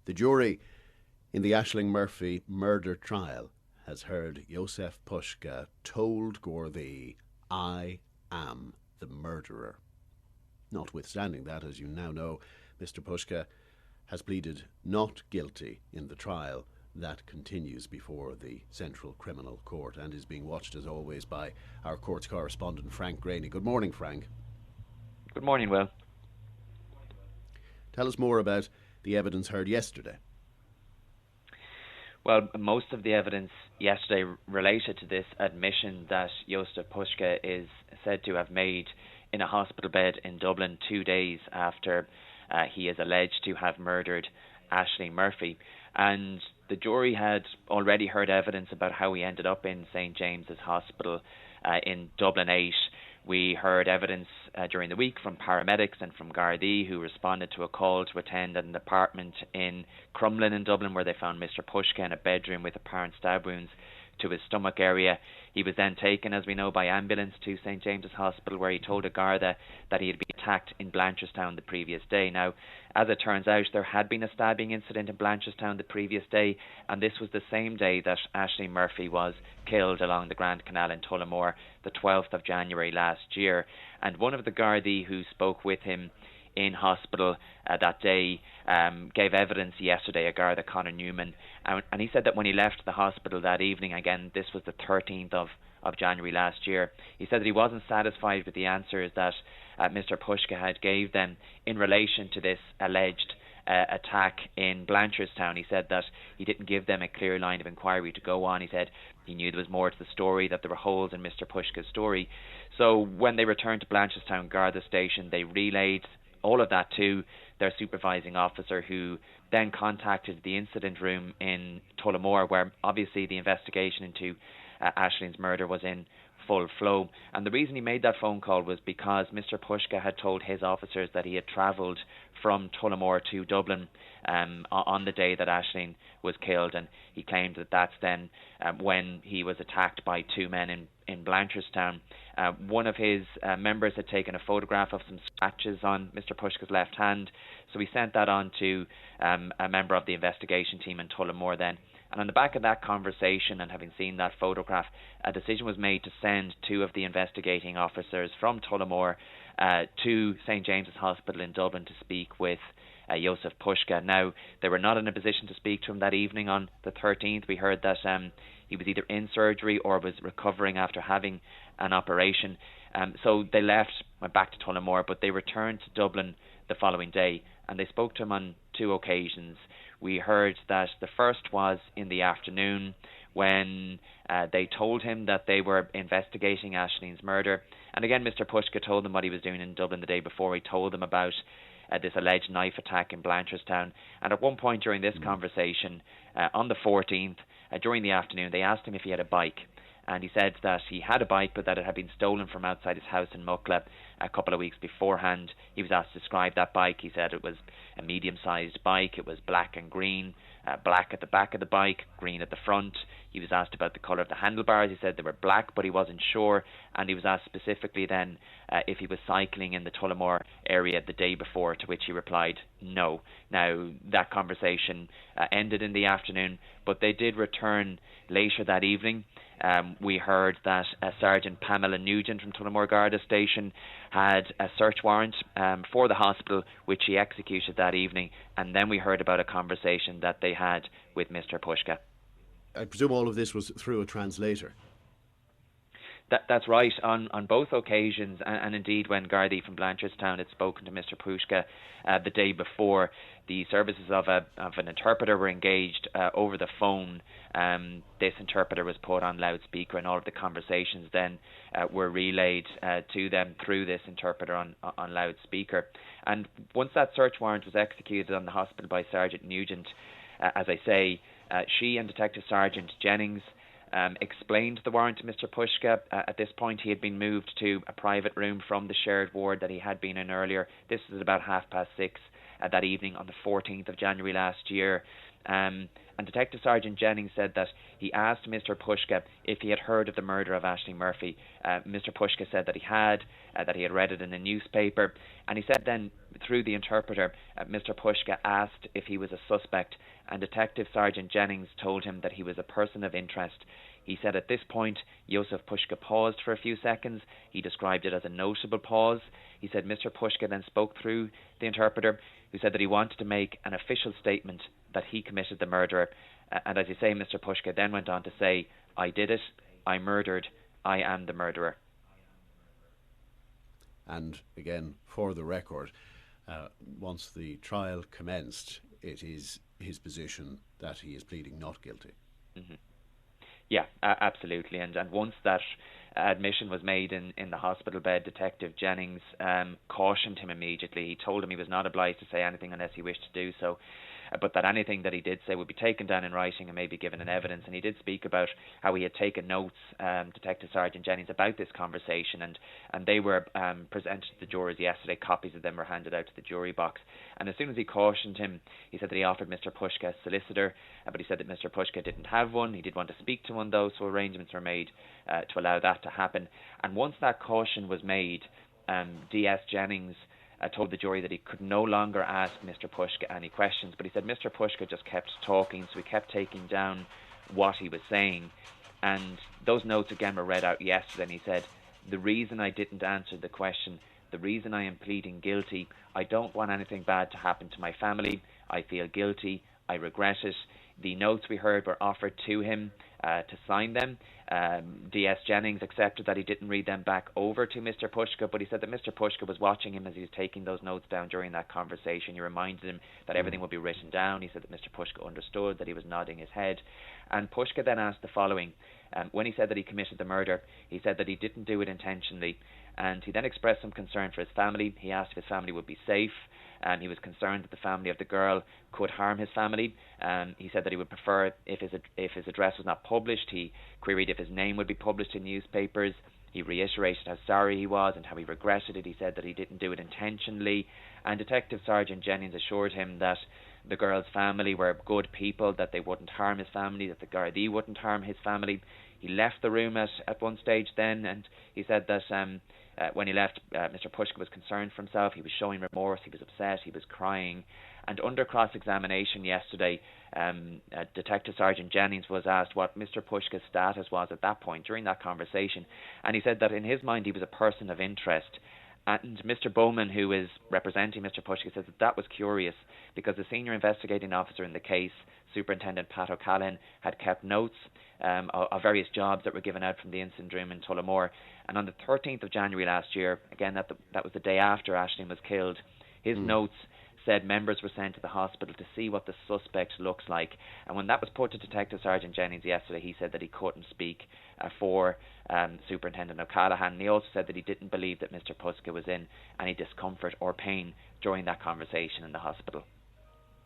The jury in the Ashling Murphy murder trial has heard Jozef Puska told Gardaí, "I am the murderer." Notwithstanding that, as you now know, Mr Puska has pleaded not guilty in the trial that continues before the Central Criminal Court and is being watched, as always, by our courts correspondent Frank Graney. Good morning, Frank. Good morning, Will. Tell us more about the evidence heard yesterday. Well, most of the evidence yesterday related to this admission that Jozef Puska is said to have made in a hospital bed in Dublin 2 days after he is alleged to have murdered Ashling Murphy. And the jury had already heard evidence about how he ended up in St James's Hospital in Dublin 8. We heard evidence during the week from paramedics and from Gardaí who responded to a call to attend an apartment in Crumlin in Dublin, where they found Mr Puska in a bedroom with apparent stab wounds to his stomach area. He was then taken, as we know, by ambulance to St James's Hospital, where he told a Garda that he had been attacked in Blanchardstown the previous day. Now, as it turns out, there had been a stabbing incident in Blanchardstown the previous day, and this was the same day that Ashling Murphy was killed along the Grand Canal in Tullamore, the 12th of January last year. And one of the Gardaí who spoke with him in hospital that day gave evidence yesterday, a Garda, Conor Newman, and he said that when he left the hospital that evening, again this was the 13th of January last year, he said that he wasn't satisfied with the answers that Mr Puska had gave them in relation to this alleged attack in Blanchardstown. He said that he didn't give them a clear line of inquiry to go on. He said he knew there was more to the story, that there were holes in Mr Puska's story. So when they returned to Blanchardstown Garda Station, they relayed all of that to their supervising officer, who then contacted the incident room in Tullamore, where obviously the investigation into Ashling's murder was in full flow. And the reason he made that phone call was because Mr Puska had told his officers that he had travelled from Tullamore to Dublin on the day that Ashling was killed, and he claimed that that's then when he was attacked by two men in Blanchardstown. One of his members had taken a photograph of some scratches on Mr Puska's left hand, so he sent that on to a member of the investigation team in Tullamore then. And on the back of that conversation, and having seen that photograph, a decision was made to send two of the investigating officers from Tullamore to St James's Hospital in Dublin to speak with Jozef Puska. Now, they were not in a position to speak to him that evening on the 13th. We heard that he was either in surgery or was recovering after having an operation. So they went back to Tullamore, but they returned to Dublin the following day, and they spoke to him on two occasions. We heard that the first was in the afternoon, when they told him that they were investigating Ashling's murder. And again, Mr Puska told them what he was doing in Dublin the day before. He told them about this alleged knife attack in Blanchardstown. And at one point during this conversation, on the 14th, during the afternoon, they asked him if he had a bike. And he said that he had a bike, but that it had been stolen from outside his house in Mucklagh a couple of weeks beforehand. He was asked to describe that bike. He said it was a medium-sized bike. It was black and green, black at the back of the bike, green at the front. He was asked about the colour of the handlebars. He said they were black, but he wasn't sure. And he was asked specifically then if he was cycling in the Tullamore area the day before, to which he replied no. Now, that conversation ended in the afternoon, but they did return later that evening. We heard that Sergeant Pamela Nugent from Tullamore Garda Station had a search warrant for the hospital, which she executed that evening, and then we heard about a conversation that they had with Mr Puska. I presume all of this was through a translator. That's right. On both occasions, and indeed when Gardaí from Blanchardstown had spoken to Mr Puska the day before, the services of an interpreter were engaged over the phone. This interpreter was put on loudspeaker, and all of the conversations then were relayed to them through this interpreter on loudspeaker. And once that search warrant was executed on the hospital by Sergeant Nugent, as I say, she and Detective Sergeant Jennings explained the warrant to Mr Puska. At this point, he had been moved to a private room from the shared ward that he had been in earlier. This was about 6:30 that evening on the 14th of January last year. And Detective Sergeant Jennings said that he asked Mr. Puska if he had heard of the murder of Ashling Murphy. Mr. Puska said that he had read it in the newspaper, and he said then, through the interpreter, Mr. Puska asked if he was a suspect, and Detective Sergeant Jennings told him that he was a person of interest. He said at this point, Jozef Puska paused for a few seconds. He described it as a notable pause. He said Mr. Puska then spoke through the interpreter, who said that he wanted to make an official statement that he committed the murder. And as you say, Mr. Puska then went on to say, I did it, I murdered, I am the murderer. And again, for the record, once the trial commenced, it is his position that he is pleading not guilty. Mm-hmm. Yeah, absolutely. And once that admission was made in the hospital bed, Detective Jennings cautioned him immediately. He told him he was not obliged to say anything unless he wished to do so, but that anything that he did say would be taken down in writing and maybe given in evidence. And he did speak about how he had taken notes, Detective Sergeant Jennings, about this conversation, and they were presented to the jurors yesterday. Copies of them were handed out to the jury box. And as soon as he cautioned him, he said that he offered Mr. Puska a solicitor, but he said that Mr. Puska didn't have one. He did want to speak to one, though, so arrangements were made to allow that to happen. And once that caution was made, D.S. Jennings told the jury that he could no longer ask Mr. Puska any questions, but he said Mr. Puska just kept talking, so he kept taking down what he was saying. And those notes again were read out yesterday, and he said, the reason I didn't answer the question, the reason I am pleading guilty, I don't want anything bad to happen to my family. I feel guilty. I regret it. The notes we heard were offered to him to sign them. D.S. Jennings accepted that he didn't read them back over to Mr. Puska, but he said that Mr. Puska was watching him as he was taking those notes down during that conversation. He reminded him that everything would be written down. He said that Mr. Puska understood, that he was nodding his head. And Puska then asked the following. When he said that he committed the murder, he said that he didn't do it intentionally. And he then expressed some concern for his family. He asked if his family would be safe. He was concerned that the family of the girl could harm his family. He said that he would prefer if his address was not published. He queried if his name would be published in newspapers. He reiterated how sorry he was and how he regretted it. He said that he didn't do it intentionally. And Detective Sergeant Jennings assured him that the girl's family were good people, that they wouldn't harm his family, that the Gardaí wouldn't harm his family. He left the room at one stage then, and he said that when he left, Mr. Puska was concerned for himself. He was showing remorse. He was upset. He was crying. And under cross-examination yesterday, Detective Sergeant Jennings was asked what Mr. Puska's status was at that point during that conversation. And he said that in his mind he was a person of interest. And Mr. Bowman, who is representing Mr. Puska, says that was curious because the senior investigating officer in the case, Superintendent Pat O'Callaghan, had kept notes of various jobs that were given out from the incident room in Tullamore. And on the 13th of January last year, again that was the day after Ashling was killed, his notes said members were sent to the hospital to see what the suspect looks like. And when that was put to Detective Sergeant Jennings yesterday, he said that he couldn't speak for Superintendent O'Callaghan. And he also said that he didn't believe that Mr. Puska was in any discomfort or pain during that conversation in the hospital.